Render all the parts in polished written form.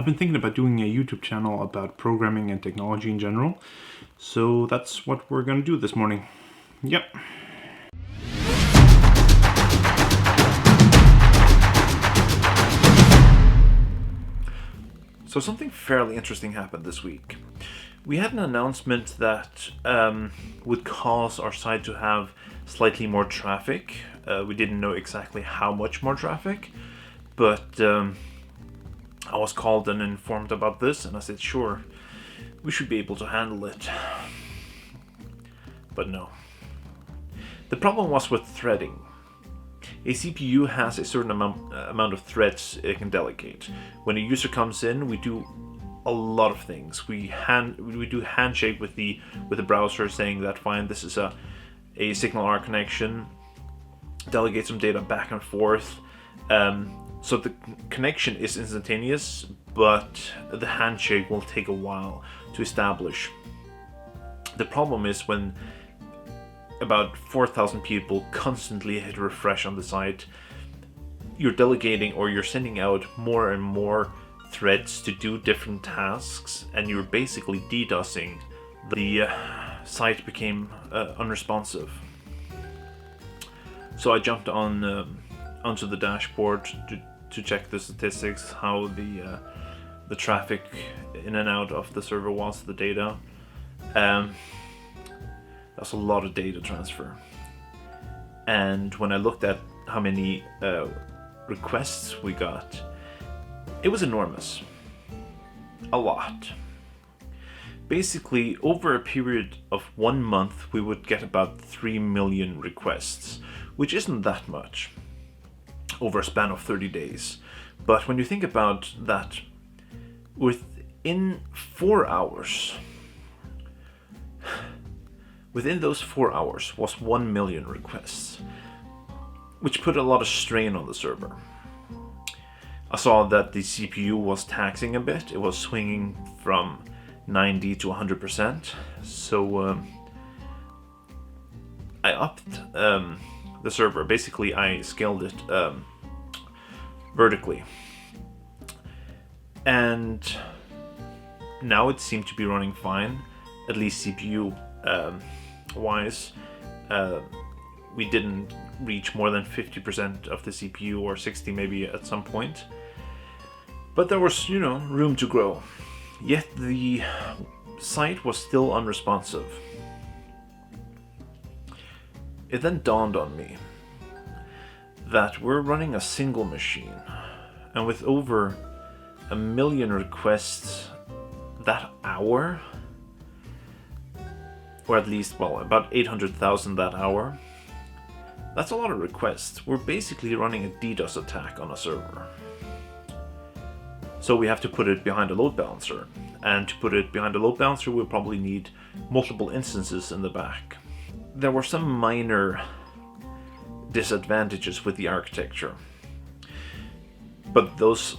been thinking about doing a YouTube channel about programming and technology in general, so that's what we're going to do this morning. Yep. So something fairly interesting happened this week. We had an announcement that would cause our site to have slightly more traffic. We didn't know exactly how much more traffic, but I was called and informed about this, and I said, sure, we should be able to handle it. But no. The problem was with threading. A CPU has a certain amount of threads it can delegate. When a user comes in, we do a lot of things. We do handshake with the browser, saying that fine, this is a signal R connection. Delegate some data back and forth. So the connection is instantaneous, but the handshake will take a while to establish. The problem is when about 4,000 people constantly hit refresh on the site, you're delegating or you're sending out more and more threads to do different tasks, and you're basically DDoSing. The site became unresponsive. So I jumped onto the dashboard to check the statistics, how the traffic in and out of the server was, the data. That's a lot of data transfer. And when I looked at how many requests we got, it was enormous. A lot. Basically, over a period of 1 month, we would get about 3 million requests, which isn't that much over a span of 30 days. But when you think about that, within 4 hours, within those 4 hours was 1 million requests, which put a lot of strain on the server. I saw that the CPU was taxing a bit. It was swinging from 90 to 100%. So I upped the server. Basically, I scaled it vertically. And now it seemed to be running fine, at least CPU wise. We didn't reach more than 50% of the CPU, or 60 maybe at some point. But there was, room to grow. Yet the site was still unresponsive. It then dawned on me that we're running a single machine, and with over 1 million requests that hour, or at least, about 800,000 that hour, that's a lot of requests. We're basically running a DDoS attack on a server. So we have to put it behind a load balancer. And to put it behind a load balancer, we'll probably need multiple instances in the back. There were some minor disadvantages with the architecture, but those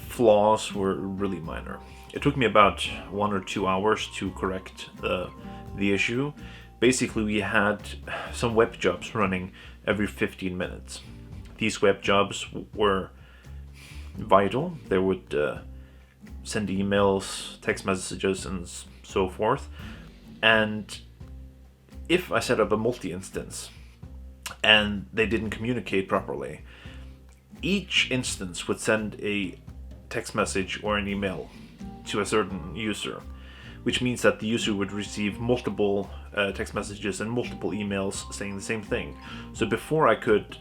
flaws were really minor. It took me about 1 or 2 hours to correct the issue. Basically, we had some web jobs running every 15 minutes. These web jobs were vital. They would send emails, text messages, and so forth. And if I set up a multi-instance and they didn't communicate properly, each instance would send a text message or an email to a certain user, which means that the user would receive multiple text messages and multiple emails saying the same thing. So before I could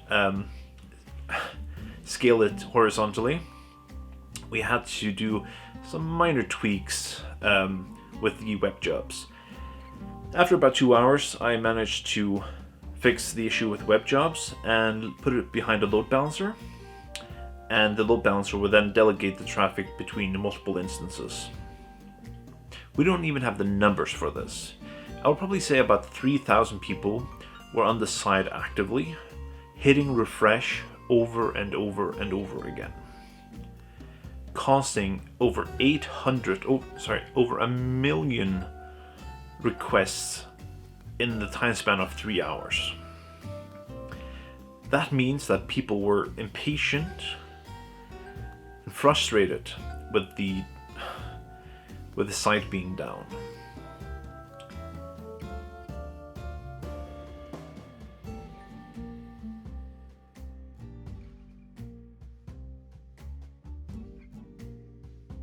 scale it horizontally, we had to do some minor tweaks with the web jobs. After about 2 hours, I managed to fix the issue with web jobs and put it behind a load balancer. And the load balancer will then delegate the traffic between the multiple instances. We don't even have the numbers for this. I would probably say about 3,000 people were on the site actively, hitting refresh over and over and over again, causing over 1 million requests in the time span of 3 hours. That means that people were impatient and frustrated with the site being down.